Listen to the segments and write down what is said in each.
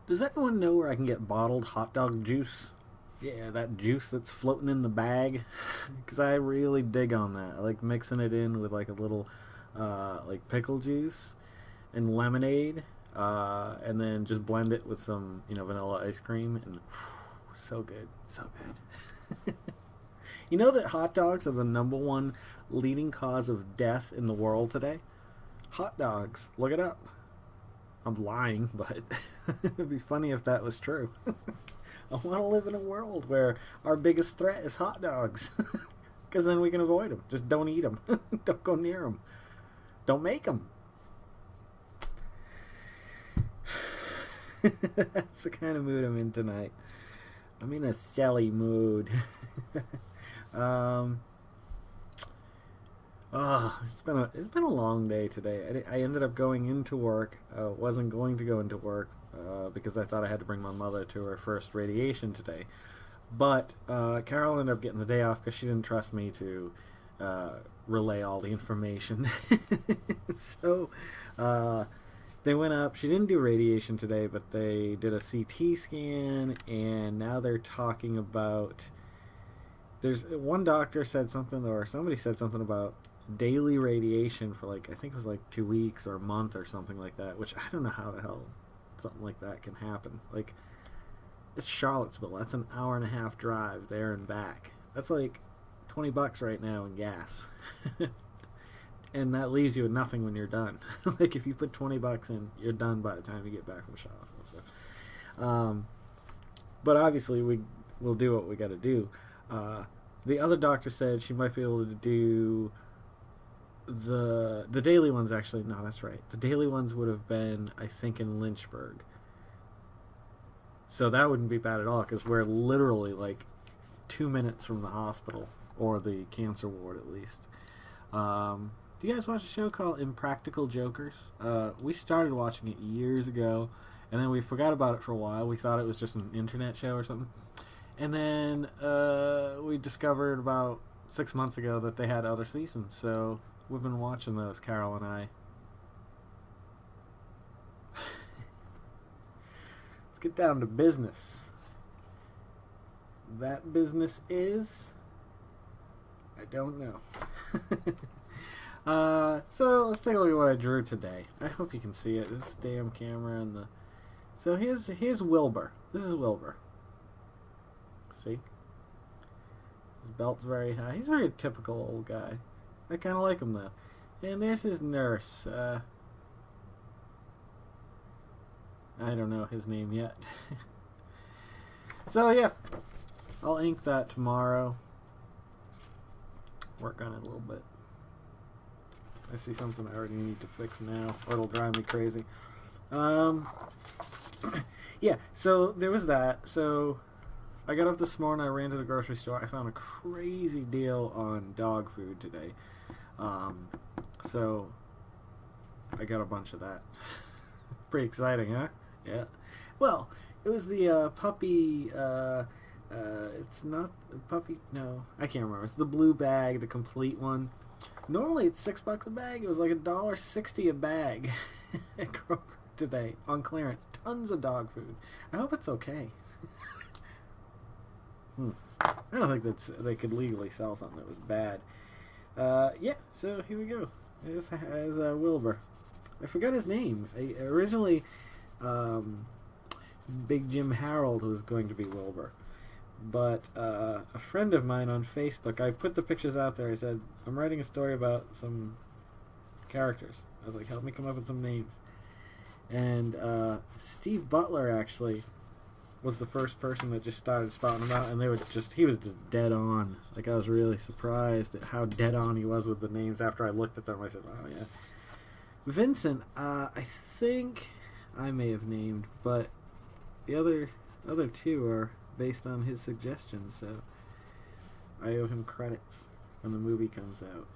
Does anyone know where I can get bottled hot dog juice? Yeah, that juice that's floating in the bag. Because I really dig on that. I like mixing it in with like a little like pickle juice and lemonade. And then just blend it with some, vanilla ice cream. And so good. So good. You know that hot dogs are the number one leading cause of death in the world today? Hot dogs. Look it up. I'm lying, but it'd be funny if that was true. I want to live in a world where our biggest threat is hot dogs. Because then we can avoid them. Just don't eat them. Don't go near them. Don't make them. That's the kind of mood I'm in tonight. I'm in a silly mood. It's been a long day today. I ended up going into work. Wasn't going to go into work because I thought I had to bring my mother to her first radiation today. But Carol ended up getting the day off because she didn't trust me to relay all the information. So they went up. She didn't do radiation today, but they did a CT scan, and now they're talking about. There's one doctor said something, or somebody said something about daily radiation for I think it was 2 weeks or a month or something like that, which I don't know how the hell something like that can happen. It's Charlottesville. That's an hour and a half drive there and back. That's $20 right now in gas. And that leaves you with nothing when you're done. If you put $20 in, you're done by the time you get back from Charlottesville. So, but obviously we'll do what we got to do. The other doctor said she might be able to do the daily ones. Actually, no, that's right. The daily ones would have been, I think, in Lynchburg. So that wouldn't be bad at all because we're literally 2 minutes from the hospital or the cancer ward at least. Do you guys watch a show called Impractical Jokers? We started watching it years ago, and then we forgot about it for a while. We thought it was just an internet show or something. And then we discovered about 6 months ago that they had other seasons. So we've been watching those, Carol and I. Let's get down to business. That business is... I don't know. So let's take a look at what I drew today. I hope you can see it. This damn camera and the... So here's Wilbur. This is Wilbur. See? His belt's very high. He's a very typical old guy. I kind of like him, though. And there's his nurse. I don't know his name yet. So, yeah. I'll ink that tomorrow. Work on it a little bit. I see something I already need to fix now, or it'll drive me crazy. Yeah, so there was that. So I got up this morning, I ran to the grocery store. I found a crazy deal on dog food today. So I got a bunch of that. Pretty exciting, huh? Yeah. Well, it was the puppy... it's not the puppy... No, I can't remember. It's the blue bag, the complete one. Normally it's $6 a bag. It was $1.60 a bag at Kroger today on clearance. Tons of dog food. I hope it's okay. I don't think they could legally sell something that was bad. Yeah, so here we go. This has Wilbur. I forgot his name. Originally, Big Jim Harold was going to be Wilbur. But a friend of mine on Facebook, I put the pictures out there. I said, I'm writing a story about some characters. I was like, help me come up with some names. And Steve Butler actually was the first person that just started spouting them out, and he was just dead on. I was really surprised at how dead on he was with the names. After I looked at them, I said, oh yeah. Vincent, I think I may have named, but the other two are based on his suggestions, so I owe him credits when the movie comes out.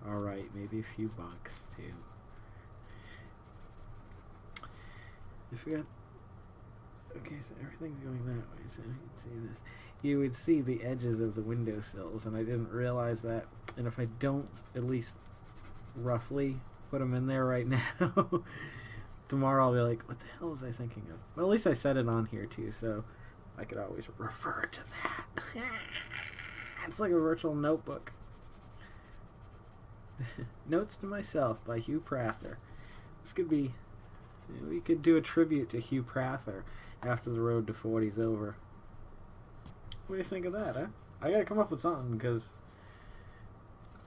Alright, maybe a few bucks too. I forgot. Okay, so everything's going that way, so you can see this. You would see the edges of the windowsills, and I didn't realize that. And if I don't at least roughly put them in there right now, tomorrow I'll be like, what the hell was I thinking of? Well, at least I said it on here too, so I could always refer to that. It's like a virtual notebook. Notes to Myself by Hugh Prather. This could be... We could do a tribute to Hugh Prather after the Road to 40's over. What do you think of that, huh? I gotta come up with something, because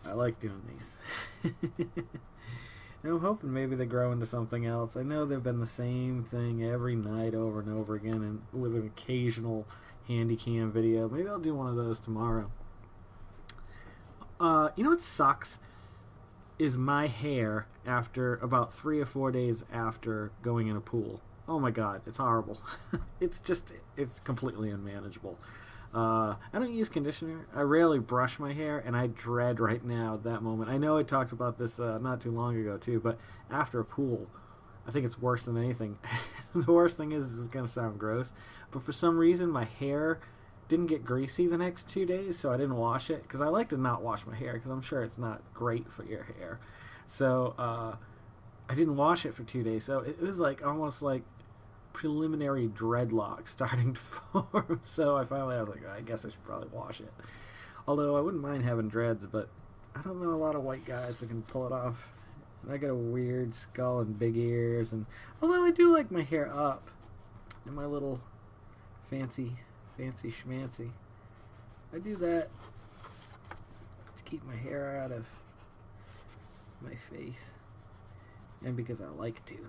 I like doing these. And I'm hoping maybe they grow into something else. I know they've been the same thing every night over and over again, and with an occasional handy cam video. Maybe I'll do one of those tomorrow. You know what sucks? Is my hair after about 3 or 4 days after going in a pool. Oh my god, it's horrible. It's completely unmanageable. I don't use conditioner. I rarely brush my hair, and I dread right now that moment. I know I talked about this not too long ago too, but after a pool, I think it's worse than anything. The worst thing is, this is going to sound gross, but for some reason my hair didn't get greasy the next 2 days, so I didn't wash it, because I like to not wash my hair, because I'm sure it's not great for your hair. So I didn't wash it for 2 days, so it was like almost like preliminary dreadlocks starting to form. So I was like, I guess I should probably wash it. Although I wouldn't mind having dreads, but I don't know a lot of white guys that can pull it off. And I got a weird skull and big ears, and although I do like my hair up and my little fancy schmancy, I do that to keep my hair out of my face, and because I like to.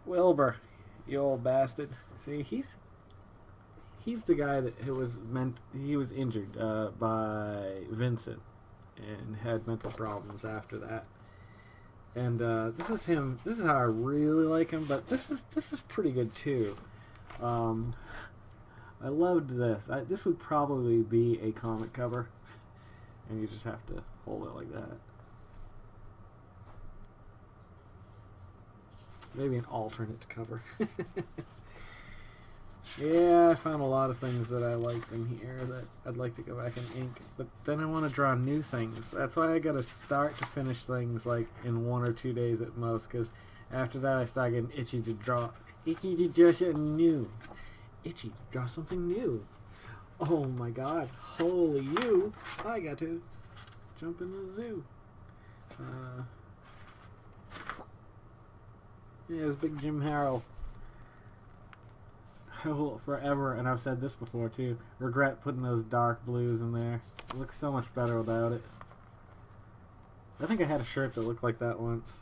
Wilbur, you old bastard. See, he's the guy that he was injured by Vincent and had mental problems after that. And this is him. This is how I really like him, but this is pretty good too. I loved this. This would probably be a comic cover, and you just have to hold it like that. Maybe an alternate cover. Yeah, I found a lot of things that I liked in here that I'd like to go back and ink, but then I want to draw new things. That's why I gotta start to finish things like in 1 or 2 days at most, because after that I start getting itchy to draw something new. Itchy to draw something new. Oh my god, holy you! I got to jump in the zoo. Yeah, it's Big Jim Harrell. I will forever, and I've said this before too, regret putting those dark blues in there. It looks so much better without it. I think I had a shirt that looked like that once.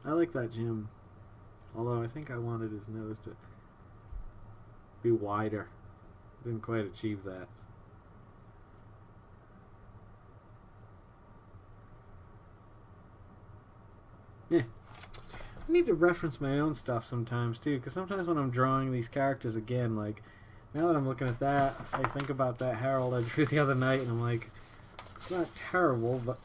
I like that Jim. Although I think I wanted his nose to be wider. Didn't quite achieve that. Yeah. I need to reference my own stuff sometimes too, because sometimes when I'm drawing these characters again, like, now that I'm looking at that, I think about that Harold I drew the other night, and I'm like, it's not terrible, but...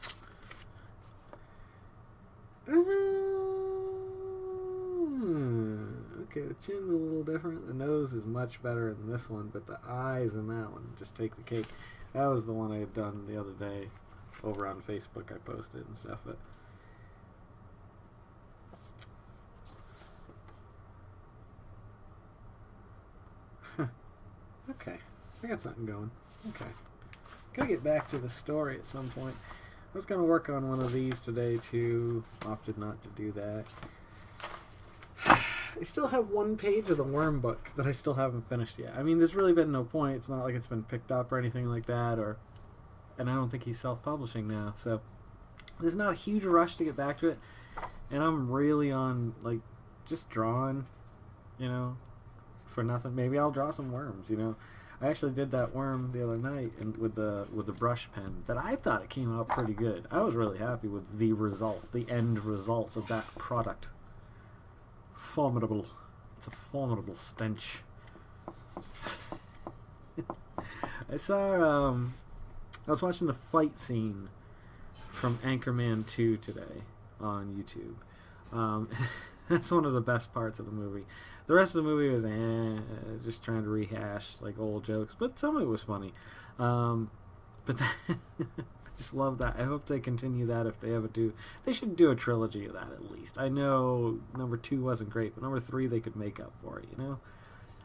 Okay, the chin's a little different, the nose is much better than this one, but the eyes in that one just take the cake. That was the one I had done the other day over on Facebook. I posted and stuff, but... Okay, I got something going. Okay. Gotta get back to the story at some point. I was gonna work on one of these today too. Opted not to do that. I still have 1 page of the Worm book that I still haven't finished yet. I mean, there's really been no point. It's not like it's been picked up or anything like that, and I don't think he's self-publishing now, so there's not a huge rush to get back to it. And I'm really on, like, just drawing, you know, for nothing. Maybe I'll draw some worms, you know. I actually did that worm the other night and with the brush pen, that I thought it came out pretty good. I was really happy with the results, the end results of that product. Formidable. It's a formidable stench. I was watching the fight scene from Anchorman 2 today on YouTube. That's one of the best parts of the movie. The rest of the movie was just trying to rehash like old jokes, but some of it was funny. But I just love that. I hope they continue that if they ever do. They should do a trilogy of that at least. I know number 2 wasn't great, but number 3 they could make up for it, you know?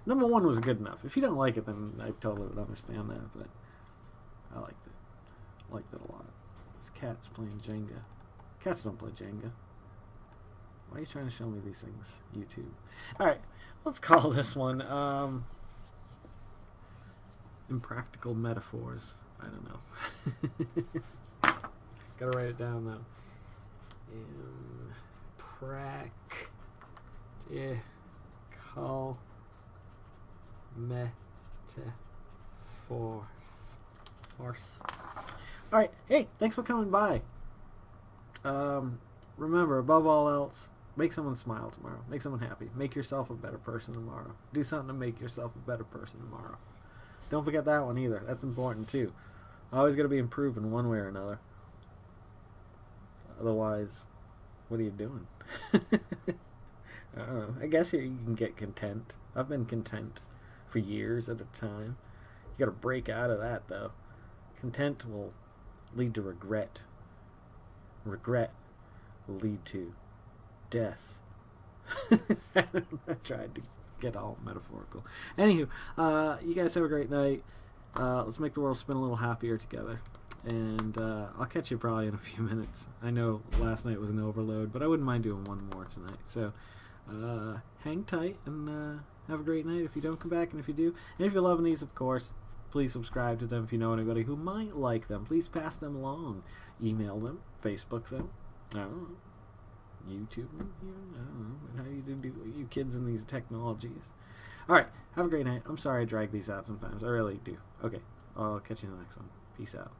Number 1 was good enough. If you don't like it, then I totally would understand that, but I liked it. I liked it a lot. This cat's playing Jenga. Cats don't play Jenga. Why are you trying to show me these things? YouTube. Alright, let's call this one Impractical Metaphors. I don't know. Gotta write it down though. Impractical metaphors. Alright, hey, thanks for coming by. Remember, above all else, make someone smile tomorrow. Make someone happy. Make yourself a better person tomorrow. Do something to make yourself a better person tomorrow. Don't forget that one either. That's important too. Always got to be improving one way or another. Otherwise, what are you doing? I don't know. I guess you can get content. I've been content for years at a time. You got to break out of that though. Content will lead to regret. Regret will lead to death. I tried to get all metaphorical. Anywho, you guys have a great night. Let's make the world spin a little happier together. And I'll catch you probably in a few minutes. I know last night was an overload, but I wouldn't mind doing one more tonight. So hang tight and have a great night if you don't come back. And if you do, and if you're loving these, of course, please subscribe to them. If you know anybody who might like them, please pass them along. Email them, Facebook them, I don't know, YouTube them, I don't know how you do you kids in these technologies. Alright, have a great night. I'm sorry I drag these out sometimes. I really do. Okay, I'll catch you in the next one. Peace out.